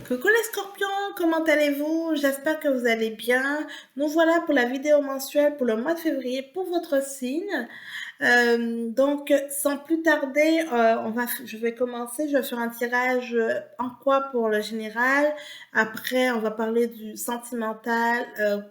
Coucou les scorpions, comment allez-vous? J'espère que vous allez bien. Nous voilà pour la vidéo mensuelle pour le mois de février pour votre signe. Donc, sans plus tarder, je vais commencer. Je vais faire un tirage en quoi pour le général. Après, on va parler du sentimental,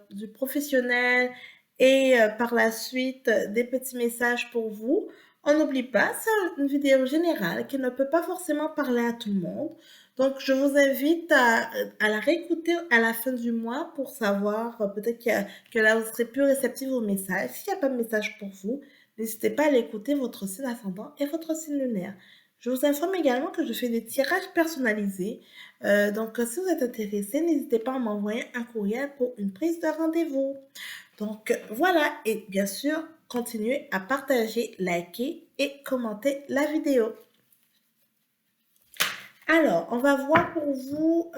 du professionnel et par la suite des petits messages pour vous. On n'oublie pas, c'est une vidéo générale qui ne peut pas forcément parler à tout le monde. Donc, je vous invite à la réécouter à la fin du mois pour savoir peut-être que là, vous serez plus réceptif aux messages. S'il n'y a pas de message pour vous, n'hésitez pas à aller écouter votre signe ascendant et votre signe lunaire. Je vous informe également que je fais des tirages personnalisés. Donc, si vous êtes intéressé, n'hésitez pas à m'envoyer un courriel pour une prise de rendez-vous. Donc, voilà. Et bien sûr, continuez à partager, liker et commenter la vidéo. Alors, on va voir pour vous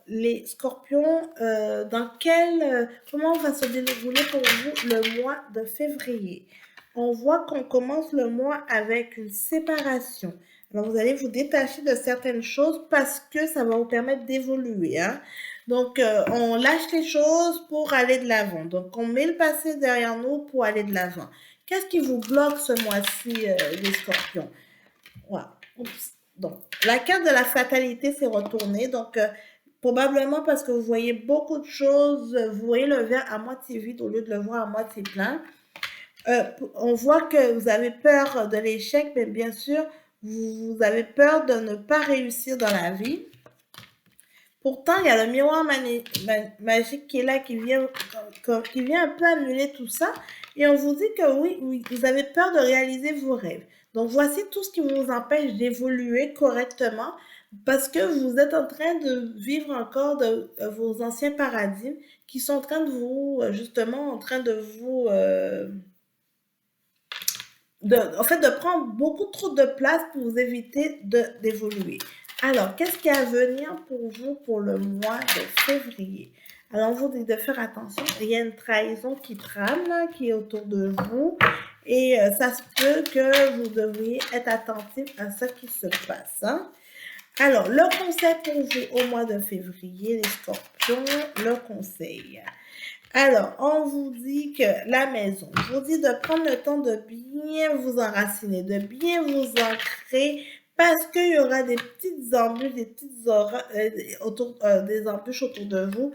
les scorpions, comment va se dérouler pour vous le mois de février. On voit qu'on commence le mois avec une séparation. Alors, vous allez vous détacher de certaines choses parce que ça va vous permettre d'évoluer. Hein. Donc, on lâche les choses pour aller de l'avant. Donc, on met le passé derrière nous pour aller de l'avant. Qu'est-ce qui vous bloque ce mois-ci, les scorpions? Voilà. Oups. Donc, la carte de la fatalité s'est retournée. Donc, probablement parce que vous voyez beaucoup de choses, vous voyez le verre à moitié vide au lieu de le voir à moitié plein. On voit que vous avez peur de l'échec, mais bien sûr, vous avez peur de ne pas réussir dans la vie. Pourtant, il y a le miroir magique qui est là, qui vient un peu annuler tout ça. Et on vous dit que oui, vous avez peur de réaliser vos rêves. Donc, voici tout ce qui vous empêche d'évoluer correctement parce que vous êtes en train de vivre encore de vos anciens paradigmes qui sont en train de vous, justement, en train de vous, en fait, de prendre beaucoup trop de place pour vous éviter d'évoluer. Alors, qu'est-ce qui est à venir pour vous pour le mois de février? Alors, on vous dit de faire attention. Il y a une trahison qui trame, là, qui est autour de vous. Et ça se peut que vous devriez être attentif à ce qui se passe. Hein? Alors, le conseil pour vous au mois de février, les scorpions, le conseil. Alors, on vous dit que la maison, je vous dis de prendre le temps de bien vous enraciner, de bien vous ancrer, parce qu'il y aura des petites embûches, des embûches autour de vous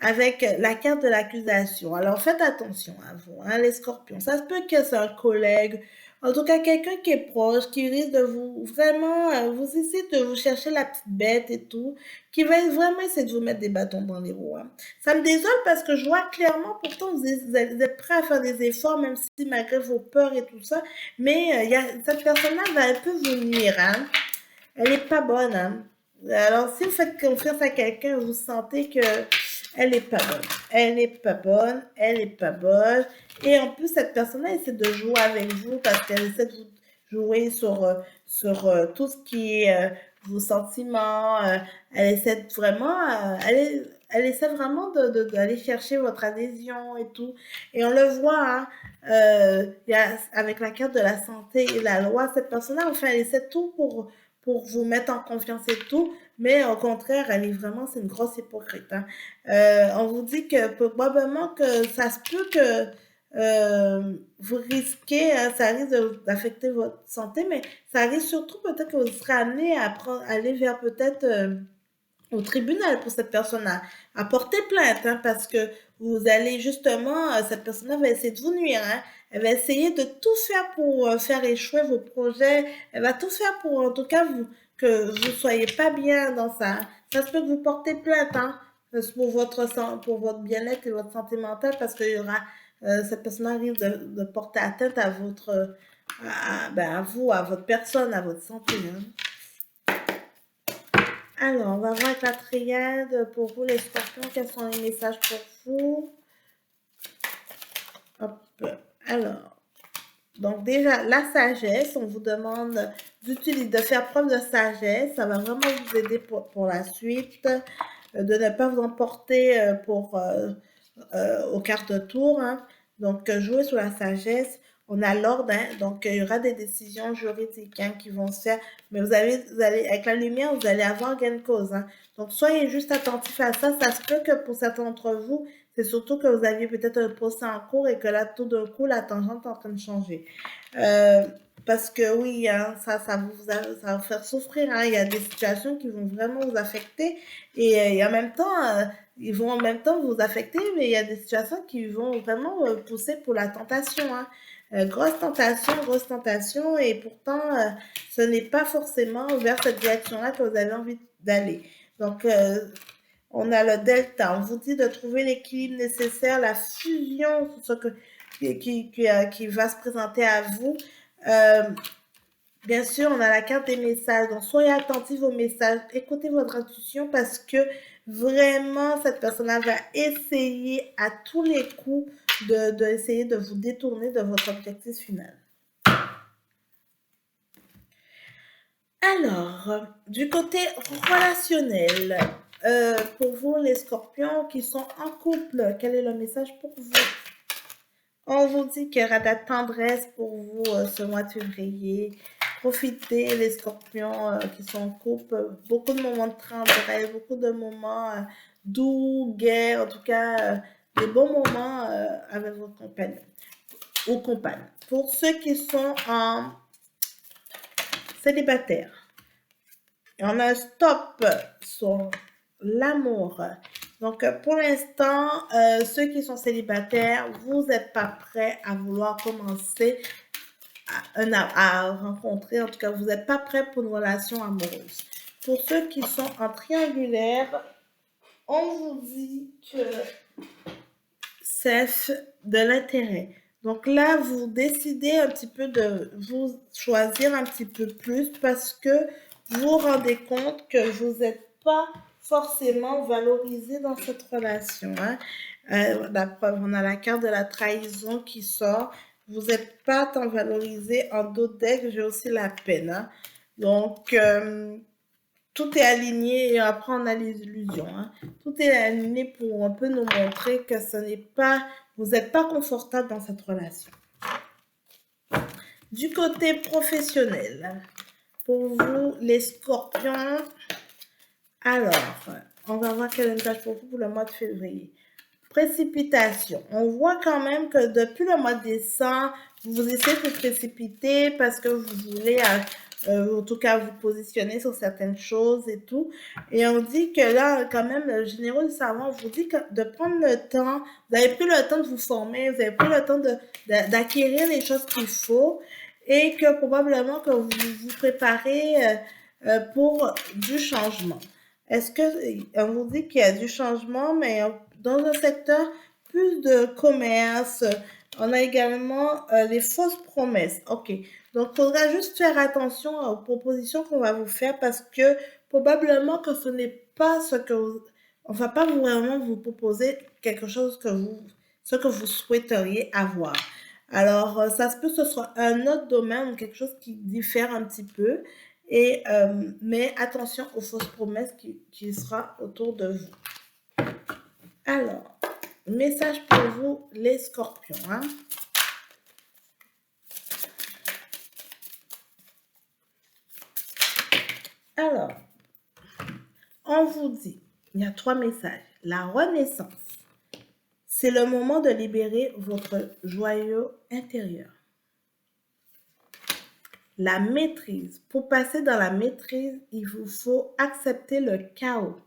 avec la carte de l'accusation. Alors, faites attention à vous, hein, les scorpions. Ça se peut que c'est un collègue, en tout cas quelqu'un qui est proche, qui risque de vous vraiment, vous essayer de vous chercher la petite bête et tout, qui va vraiment essayer de vous mettre des bâtons dans les roues. Hein. Ça me désole parce que je vois clairement, pourtant, vous êtes prêt à faire des efforts, même si malgré vos peurs et tout ça. Mais cette personne-là va un peu vous nuire. Hein. Elle n'est pas bonne. Hein. Alors, si vous faites confiance à quelqu'un, vous sentez que elle n'est pas bonne. Elle n'est pas bonne. Elle n'est pas bonne. Et en plus, cette personne-là essaie de jouer avec vous parce qu'elle essaie de vous jouer sur tout ce qui est vos sentiments. Elle essaie vraiment, elle essaie vraiment d'aller chercher votre adhésion et tout. Et on le voit, hein, avec la carte de la santé et la loi, cette personne-là, enfin, elle essaie tout pour vous mettre en confiance et tout. Mais au contraire, elle est vraiment, c'est une grosse hypocrite. Hein. On vous dit que probablement que ça se peut que vous risquez, hein, ça risque d'affecter votre santé, mais ça risque surtout peut-être que vous serez amené à aller vers peut-être au tribunal pour cette personne à porter plainte, hein, parce que vous allez justement, cette personne-là va essayer de vous nuire, hein. Elle va essayer de tout faire pour faire échouer vos projets. Elle va tout faire pour, en tout cas, que vous soyez pas bien dans ça. Ça se peut que vous portez plainte, hein, pour votre bien-être et votre santé mentale, parce qu'il y aura, cette personne risque de porter atteinte à à vous, à votre personne, à votre santé. Hein. Alors, on va voir avec la triade pour vous les scorpions. Quels sont les messages pour vous? Hop. Alors, donc déjà, la sagesse, on vous demande de faire preuve de sagesse. Ça va vraiment vous aider pour la suite. De ne pas vous emporter aux cartes de tour. Hein. Donc, jouez sur la sagesse. on a l'ordre, hein, donc il y aura des décisions juridiques hein, qui vont se faire, mais vous allez, avec la lumière, vous allez avoir gain de cause. Hein. Donc soyez juste attentifs à ça. Ça se peut que pour certains d'entre vous, c'est surtout que vous aviez peut-être un procès en cours et que là, tout d'un coup, la tangente est en train de changer. Parce que oui, hein, ça va vous faire souffrir. Hein. Il y a des situations qui vont vraiment vous affecter et en même temps, ils vont en même temps vous affecter, mais il y a des situations qui vont vraiment pousser pour la tentation. Hein. Grosse tentation, et pourtant, ce n'est pas forcément vers cette direction-là que vous avez envie d'aller. Donc, on a le delta. On vous dit de trouver l'équilibre nécessaire, la fusion, ce qui va se présenter à vous. Bien sûr, on a la carte des messages. Donc, soyez attentifs aux messages. Écoutez votre intuition parce que vraiment, cette personne-là va essayer à tous les coups essayer de vous détourner de votre objectif final. Alors, du côté relationnel, pour vous, les scorpions qui sont en couple, quel est le message pour vous? On vous dit qu'il y aura de la tendresse pour vous ce mois de février. Profitez, les scorpions qui sont en couple, beaucoup de moments de tendresse, beaucoup de moments doux, gais, en tout cas, des bons moments avec votre compagnon ou compagne. Pour ceux qui sont en célibataire, on a un stop sur l'amour. Donc, pour l'instant, ceux qui sont célibataires, vous n'êtes pas prêts à vouloir commencer à rencontrer. En tout cas, vous n'êtes pas prêts pour une relation amoureuse. Pour ceux qui sont en triangulaire, on vous dit que c'est de l'intérêt. Donc là, vous décidez un petit peu de vous choisir un petit peu plus parce que vous vous rendez compte que vous n'êtes pas forcément valorisé dans cette relation. Hein. La preuve, on a la carte de la trahison qui sort. Vous n'êtes pas tant valorisé. En d'autres decks, j'ai aussi la peine. Hein. Donc, tout est aligné et après on a les illusions. Hein. Tout est aligné pour un peu nous montrer que ce n'est pas, vous n'êtes pas confortable dans cette relation. Du côté professionnel, pour vous les scorpions, alors, on va voir quel est le message pour vous pour le mois de février. Précipitation. On voit quand même que depuis le mois de décembre, vous essayez de vous précipiter parce que vous voulez en tout cas vous positionner sur certaines choses et tout. Et on dit que là, quand même, le généreux du savant vous dit de prendre le temps, vous avez pris le temps de vous former, vous avez pris le temps d'acquérir les choses qu'il faut et que probablement que vous vous préparez pour du changement. Est-ce que on vous dit qu'il y a du changement, mais dans un secteur plus de commerce, on a également les fausses promesses. OK. Donc, il faudra juste faire attention aux propositions qu'on va vous faire parce que probablement que ce n'est pas ce que vous... On ne va pas vraiment vous proposer quelque chose ce que vous souhaiteriez avoir. Alors, ça se peut que ce soit un autre domaine ou quelque chose qui diffère un petit peu. Mais attention aux fausses promesses qui sera autour de vous. Alors, message pour vous, les scorpions. Hein? Alors, on vous dit, il y a 3 messages. La renaissance, c'est le moment de libérer votre joyau intérieur. La maîtrise. Pour passer dans la maîtrise, il vous faut accepter le chaos.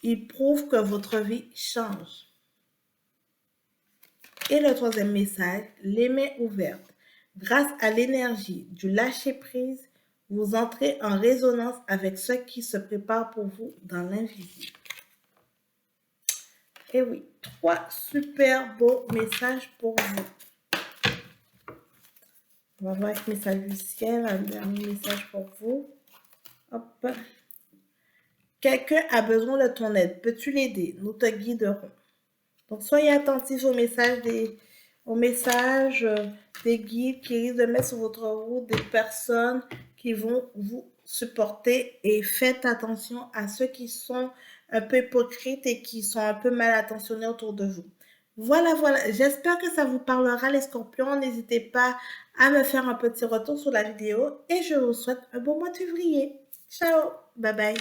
Il prouve que votre vie change. Et le 3e message, les mains ouvertes. Grâce à l'énergie du lâcher-prise, vous entrez en résonance avec ce qui se prépare pour vous dans l'invisible. Et oui, 3 super beaux messages pour vous. On va voir avec le message du ciel, un dernier message pour vous. Hop. Quelqu'un a besoin de ton aide. Peux-tu l'aider? Nous te guiderons. Donc, soyez attentifs aux messages des guides qui risquent de mettre sur votre route des personnes qui vont vous supporter et faites attention à ceux qui sont un peu hypocrites et qui sont un peu mal attentionnés autour de vous. Voilà, voilà. J'espère que ça vous parlera, les scorpions. N'hésitez pas à me faire un petit retour sur la vidéo et je vous souhaite un bon mois de février. Ciao, bye bye.